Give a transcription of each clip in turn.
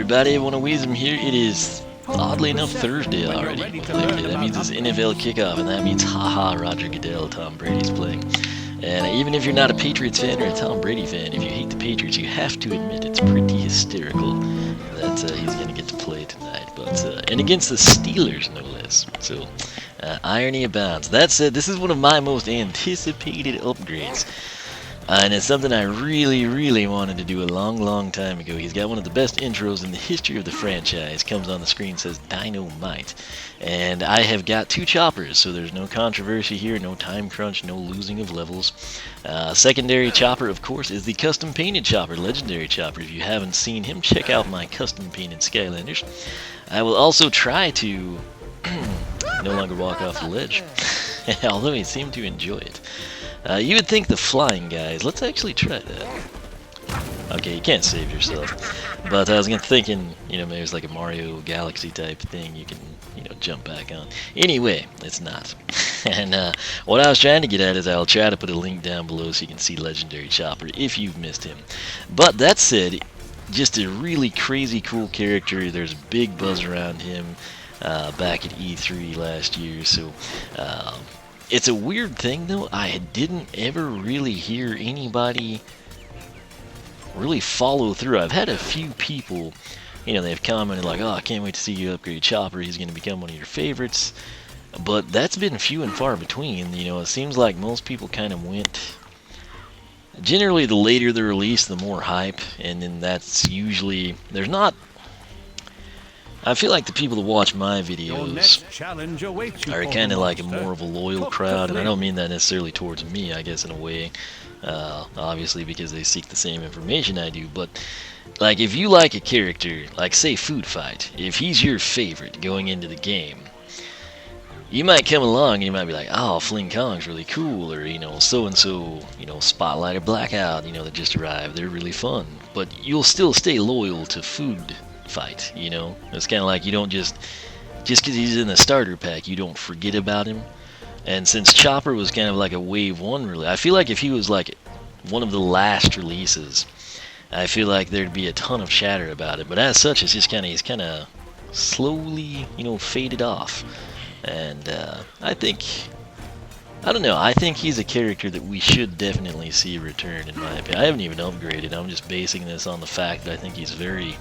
everybody, one of Weezem here. It is, oddly enough, Thursday already. That means it's NFL kickoff, and that means haha, Roger Goodell, Tom Brady's playing. And even if you're not a Patriots fan or a Tom Brady fan, if you hate the Patriots, you have to admit it's pretty hysterical that he's going to get to play tonight. But and against the Steelers, no less. So, irony abounds. That said, this is one of my most anticipated upgrades. And it's something I really wanted to do a long time ago. He's got one of the best intros in the history of the franchise. Comes on the screen, says Dynamite. And I have got 2 choppers, so there's no controversy here, no time crunch, no losing of levels. Secondary chopper, of course, is the custom painted chopper, legendary chopper. If you haven't seen him, check out my custom painted Skylanders. I will also try to no longer walk off the ledge, although he seemed to enjoy it. You would think the flying guys, let's actually try that. Okay, you can't save yourself. But I was thinking, maybe there's like a Mario Galaxy type thing you can, jump back on. Anyway, it's not. And what I was trying to get at is I'll try to put a link down below so you can see Legendary Chopper if you've missed him. But that said, just a really crazy cool character. There's a big buzz around him back at E3 last year, so... it's a weird thing, though. I didn't ever really hear anybody really follow through. I've had a few people, they've commented like, oh, I can't wait to see you upgrade Chopper. He's going to become one of your favorites. But that's been few and far between. It seems like most people kind of went... Generally, the later the release, the more hype. And then that's usually... There's not... I feel like the people that watch my videos are kind of like more of a loyal crowd, and I don't mean that necessarily towards me, I guess, in a way, obviously because they seek the same information I do, but like if you like a character, like say Food Fight, if he's your favorite going into the game, you might come along and you might be like, oh, Fling Kong's really cool, or, so-and-so, Spotlight or Blackout, that just arrived, they're really fun, but you'll still stay loyal to Food Fight, it's kind of like you don't just because he's in the starter pack, you don't forget about him. And since Chopper was kind of like a wave 1 release, I feel like if he was like one of the last releases, I feel like there'd be a ton of chatter about it, but as such it's just he's kind of slowly faded off. And I think he's a character that we should definitely see return, in my opinion. I haven't even upgraded. I'm just basing this on the fact that I think he's very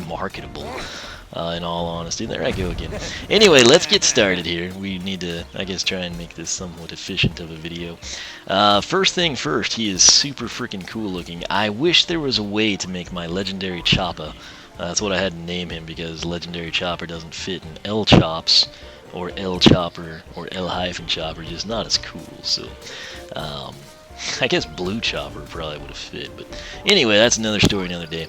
marketable, in all honesty. There I go again. Anyway, let's get started here. We need to, I guess, try and make this somewhat efficient of a video. First thing first, he is super freaking cool looking. I wish there was a way to make my Legendary Chopper. That's what I had to name him, because Legendary Chopper doesn't fit in L-Chops, or L-Chopper, or L-Chopper, just not as cool, so, I guess Blue Chopper probably would have fit, but anyway, that's another story, another day.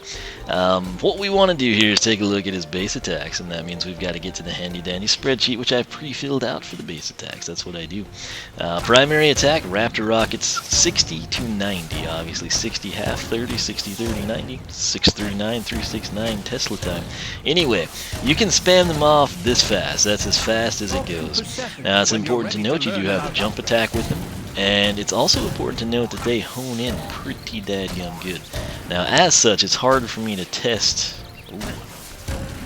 What we want to do here is take a look at his base attacks, and that means we've got to get to the handy-dandy spreadsheet, which I've pre-filled out for the base attacks. That's what I do. Primary attack, Raptor Rockets, 60 to 90, obviously 60 half, 30, 60, 30, 90, 639, 369, Tesla time. Anyway, you can spam them off this fast. That's as fast as it goes. Now, it's important to note you do have the jump attack with them. And it's also important to note that they hone in pretty dadgum good. Now, as such, it's hard for me to test. Ooh.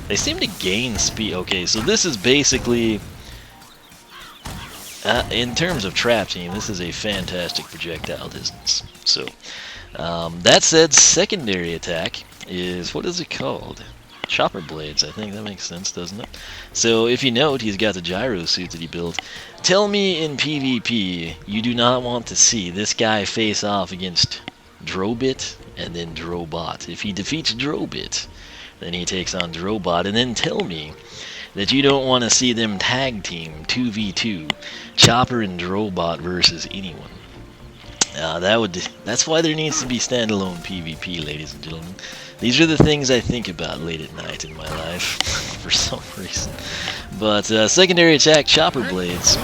They seem to gain speed. Okay, so this is basically, in terms of trap team, this is a fantastic projectile distance. So, that said, secondary attack is, what is it called? Chopper blades, I think that makes sense, doesn't it? So if you note, he's got the gyro suit that he built. Tell me in PvP, you do not want to see this guy face off against Drobit and then Drobot. If he defeats Drobit, then he takes on Drobot, and then tell me that you don't want to see them tag team 2v2, Chopper and Drobot versus anyone. That's why there needs to be standalone PvP, ladies and gentlemen. These are the things I think about late at night in my life, for some reason. But secondary attack, Chopper Blades.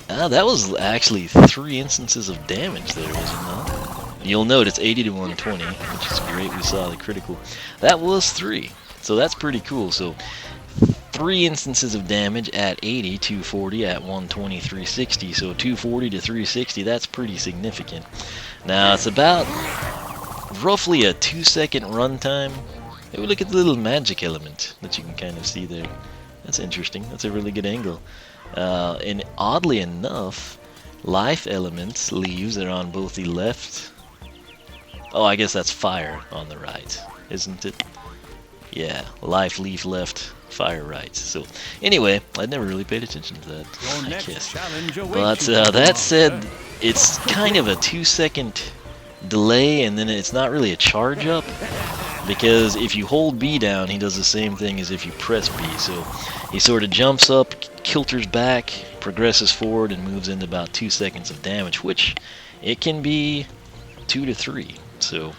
That was actually 3 instances of damage there, was it not? You'll note it's 80 to 120, which is great. We saw the critical. That was 3, so that's pretty cool. So 3 instances of damage at 80, 240, at 120, 360. So 240 to 360, that's pretty significant. Now, it's about roughly a 2-second runtime Hey, look at the little magic element that you can kind of see there. That's interesting. That's a really good angle. And oddly enough, life elements, leaves, are on both the left. Oh, I guess that's fire on the right, isn't it? Yeah, life, leaf left, fire right. So, anyway, I never really paid attention to that, I guess. But that said, it's kind of a 2-second delay, and then it's not really a charge up, because if you hold B down, he does the same thing as if you press B. So he sort of jumps up, kilters back, progresses forward, and moves into about 2 seconds of damage, which it can be 2 to 3. So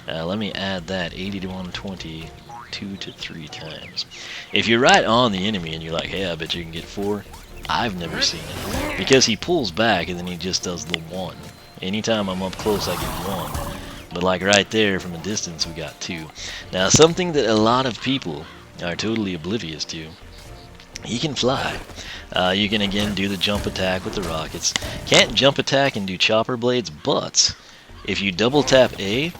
let me add that, 80 to 120, 2 to 3 times. If you're right on the enemy and you're like, hey, I bet you can get 4, I've never seen it, because he pulls back and then he just does the 1. Anytime I'm up close, I get 1. But like right there from a distance, we got 2. Now, something that a lot of people are totally oblivious to, he can fly. You can again do the jump attack with the rockets. Can't jump attack and do chopper blades, but if you double tap A,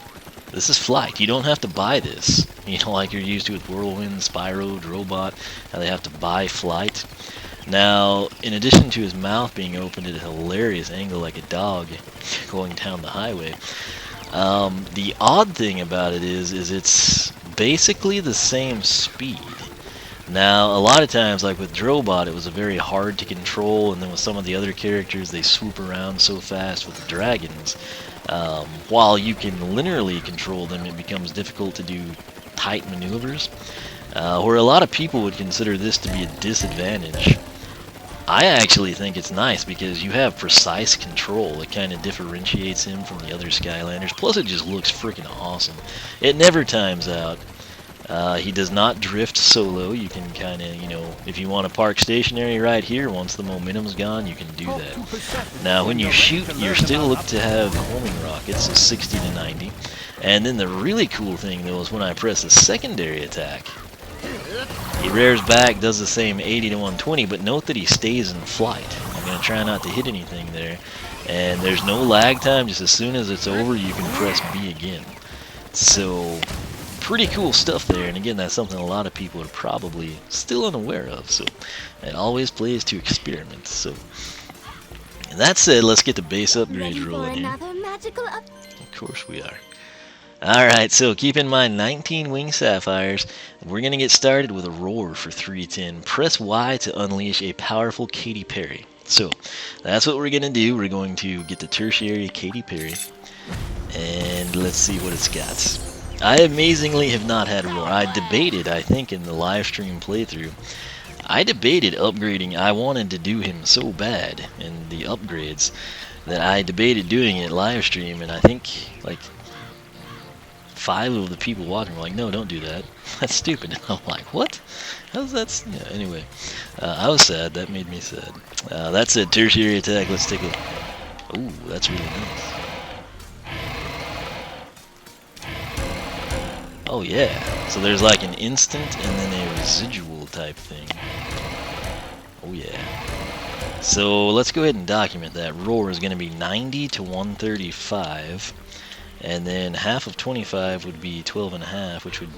this is flight. You don't have to buy this. You know, like you're used to with Whirlwind, Spyro, Robot, how they have to buy flight. Now, in addition to his mouth being opened at a hilarious angle like a dog going down the highway, the odd thing about it is it's basically the same speed. Now, a lot of times, like with Drobot, it was a very hard to control, and then with some of the other characters, they swoop around so fast with the dragons. While you can linearly control them, it becomes difficult to do tight maneuvers, where a lot of people would consider this to be a disadvantage. I actually think it's nice because you have precise control. It kind of differentiates him from the other Skylanders. Plus, it just looks freaking awesome. It never times out. He does not drift solo. You can kind of, you know, if you want to park stationary right here, once the momentum's gone, you can do that. Now, when you shoot, you're still up to have homing rockets, so 60 to 90. And then the really cool thing, though, is when I press the secondary attack, he rears back, does the same 80 to 120, but note that he stays in flight. I'm going to try not to hit anything there. And there's no lag time. Just as soon as it's over, you can press B again. So, pretty cool stuff there. And again, that's something a lot of people are probably still unaware of. So, it always plays to experiment. So, and that said, let's get the base upgrades rolling here. Of course we are. Alright, so keep in mind 19 Wing Sapphires. We're going to get started with a roar for 310. Press Y to unleash a powerful Katy Perry. So, that's what we're going to do. We're going to get the tertiary Katy Perry. And let's see what it's got. I amazingly have not had a roar. I debated, I think in the live stream playthrough, I debated upgrading. I wanted to do him so bad in the upgrades that I debated doing it live stream, and I think like 5 of the people watching were like, no, don't do that. That's stupid. And I'm like, what? How's that? Yeah, anyway, I was sad. That made me sad. That's a tertiary attack. Let's take a... Ooh, that's really nice. Oh, yeah. So there's like an instant and then a residual type thing. Oh, yeah. So let's go ahead and document that. Roar is going to be 90 to 135. And then half of 25 would be 12.5, which would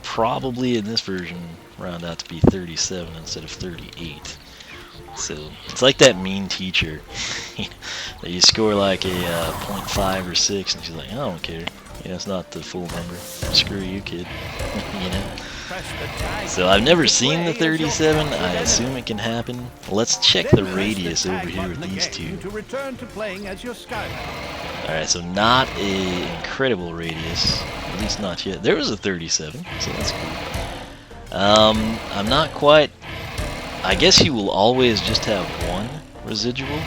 probably in this version round out to be 37 instead of 38. So it's like that mean teacher that you score like a 0.5 or 6, and she's like, I don't care. You know, it's not the full number. Screw you, kid. You know. So I've never seen the 37. I assume it can happen. Let's check the radius over here with these two. Alright, so not an incredible radius. At least not yet. There was a 37, so that's cool. I'm not quite... I guess you will always just have one residual.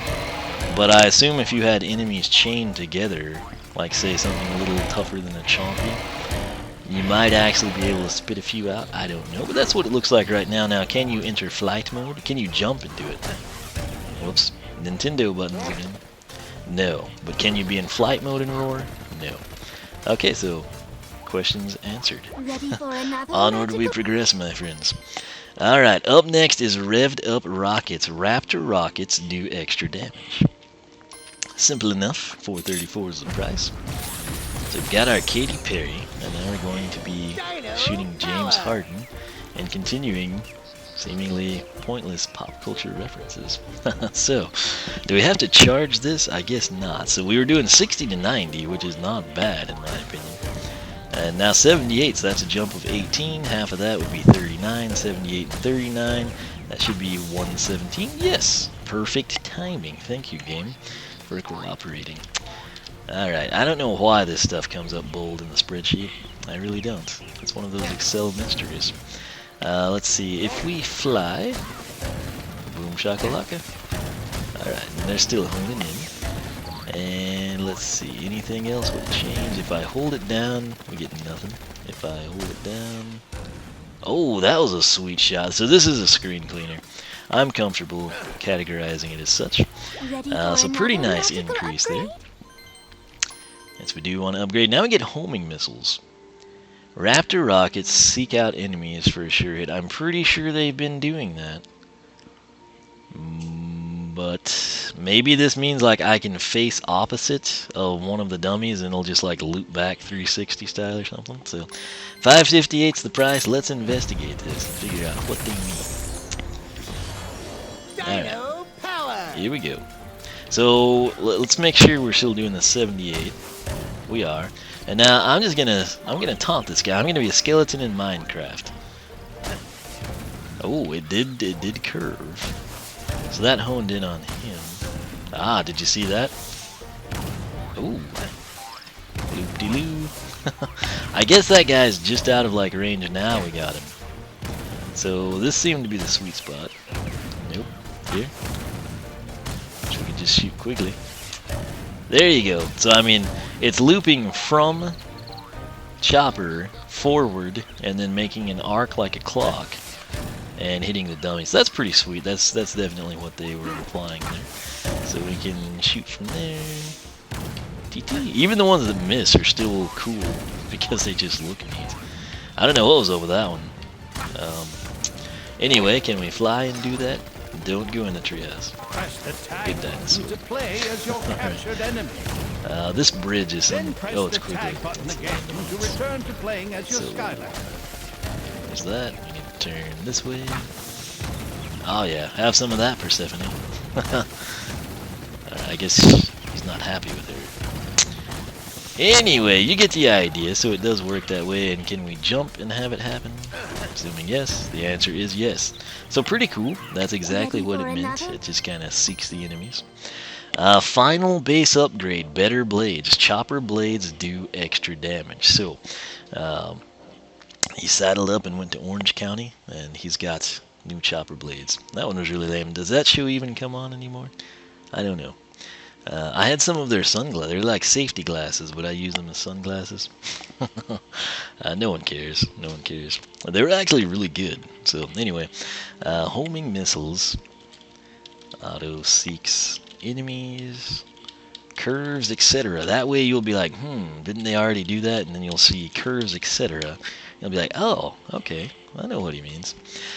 But I assume if you had enemies chained together, like say something a little tougher than a Chompy, you might actually be able to spit a few out. I don't know, but that's what it looks like right now. Now, can you enter flight mode? Can you jump and do it? Whoops. Nintendo buttons again. No. But can you be in flight mode and roar? No. Okay, so questions answered. Onward we progress, my friends. Alright, up next is revved up rockets. Raptor rockets do extra damage. Simple enough. $434 is the price. So we've got our Katy Perry, and now we're going to be shooting James Harden and continuing seemingly pointless pop culture references. So, do we have to charge this? I guess not. So we were doing 60 to 90, which is not bad in my opinion. And now 78, so that's a jump of 18. Half of that would be 39, 78 and 39. That should be 117. Yes, perfect timing. Thank you, game, for cooperating. Alright, I don't know why this stuff comes up bold in the spreadsheet. I really don't. It's one of those Excel mysteries. Let's see, if we fly, boom shakalaka. Alright, and they're still honing in. And let's see, anything else would change. If I hold it down, we get nothing. If I hold it down, oh, that was a sweet shot. So this is a screen cleaner. I'm comfortable categorizing it as such. So pretty nice increase there. Yes, we do want to upgrade. Now we get homing missiles. Raptor rockets seek out enemies for a sure hit. I'm pretty sure they've been doing that. But maybe this means like I can face opposite of one of the dummies and it'll just like loop back 360 style or something. So 558's the price. Let's investigate this and figure out what they mean. Alright, here we go. So let's make sure we're still doing the 78. We are. And now I'm gonna taunt this guy. I'm gonna be a skeleton in Minecraft. Oh, it did curve. So that honed in on him. Ah, did you see that? Ooh. Loop-de-loo. I guess that guy's just out of like range now. We got him. So this seemed to be the sweet spot. Nope. Here. Which we can just shoot quickly. There you go. So I mean, it's looping from chopper forward and then making an arc like a clock and hitting the dummies. That's pretty sweet. That's definitely what they were implying there. So we can shoot from there. TT. Even the ones that miss are still cool because they just look neat. I don't know what was over that one. Anyway, can we fly and do that? Don't go in the treehouse. Big dinosaur. This bridge is in. Oh, it's quickly. So, there's that. We can turn this way. Oh yeah, have some of that, Persephone. I guess he's not happy with her. Anyway, you get the idea. So it does work that way. And can we jump and have it happen? Assuming yes, the answer is yes. So pretty cool. That's exactly what it meant. It just kind of seeks the enemies. Final base upgrade, better blades. Chopper blades do extra damage. So he saddled up and went to Orange County, and he's got new chopper blades. That one was really lame. Does that show even come on anymore? I don't know. I had some of their sunglasses. They're like safety glasses. Would I use them as sunglasses? No one cares. No one cares. They were actually really good. So anyway, homing missiles. Auto seeks enemies. Curves, etc. That way you'll be like, didn't they already do that? And then you'll see curves, etc. You'll be like, oh, okay. I know what he means.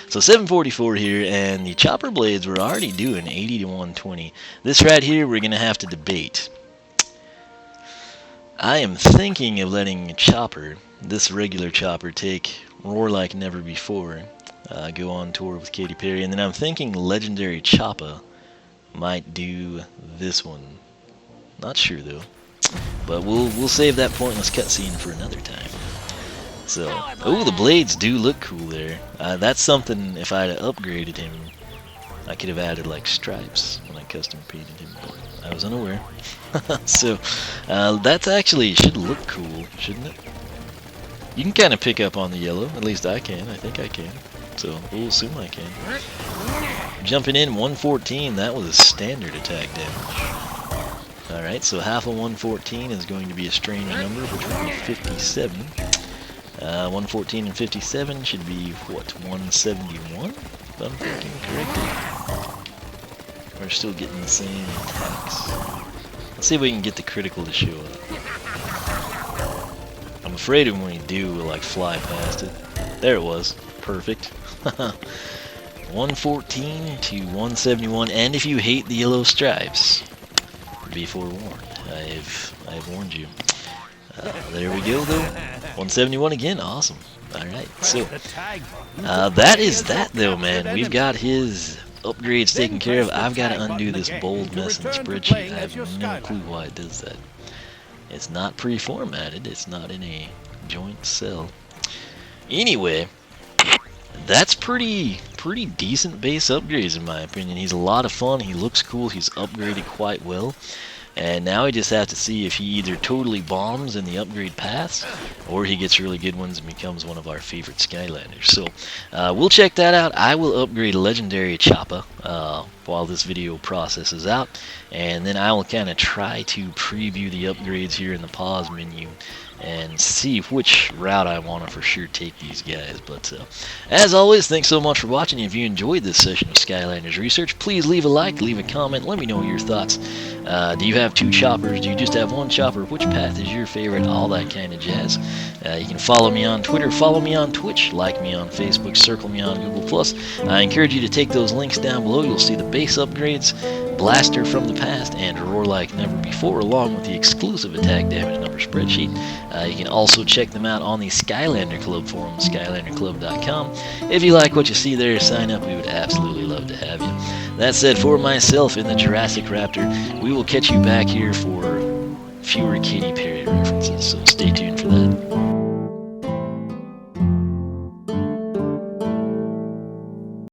So 744 here, and the chopper blades were already doing 80 to 120. This right here, we're going to have to debate. I am thinking of letting Chopper, this regular Chopper, take Roar Like Never Before, go on tour with Katy Perry, and then I'm thinking Legendary Choppa might do this one. Not sure though, but we'll save that pointless cutscene for another time. So, oh, the blades do look cool there. That's something, if I had upgraded him, I could have added like stripes when I custom painted him, but I was unaware. So, that actually should look cool, shouldn't it? You can kind of pick up on the yellow, at least I can, I think I can. So, we'll assume I can. Jumping in, 114, that was a standard attack damage. Alright, so half of 114 is going to be a strange number, which would be 57. 114 and 57 should be, what, 171? If I'm thinking correctly. We're still getting the same attacks. Let's see if we can get the critical to show up. I'm afraid when we do, we'll like fly past it. There it was. Perfect. 114 to 171, and if you hate the yellow stripes, be forewarned. I've warned you. There we go, though. 171 again. Awesome. All right, so that is that, though, man. We've got his upgrades taken care of. I've got to undo this bold mess in the spreadsheet. I have no clue why it does that. It's not pre-formatted. It's not in a joint cell. Anyway, that's pretty decent base upgrades in my opinion. He's a lot of fun. He looks cool. He's upgraded quite well. And now we just have to see if he either totally bombs in the upgrade paths, or he gets really good ones and becomes one of our favorite Skylanders. So we'll check that out. I will upgrade Legendary Choppa while this video processes out, and then I will kind of try to preview the upgrades here in the pause menu and see which route I want to for sure take these guys. But as always, thanks so much for watching. If you enjoyed this session of Skylanders Research, please leave a like, leave a comment, let me know your thoughts. Do you have 2 choppers? Do you just have 1 chopper? Which path is your favorite? All that kind of jazz. You can follow me on Twitter, follow me on Twitch, like me on Facebook, circle me on Google+. I encourage you to take those links down below. You'll see the base upgrades, Blaster from the past, and Roar Like Never Before, along with the exclusive attack damage number spreadsheet. You can also check them out on the Skylander Club Forum, SkylanderClub.com. If you like what you see there, sign up. We would absolutely love to have you. That said, for myself and the Jurassic Raptor, we will catch you back here for fewer Katy Perry references, so stay tuned for that.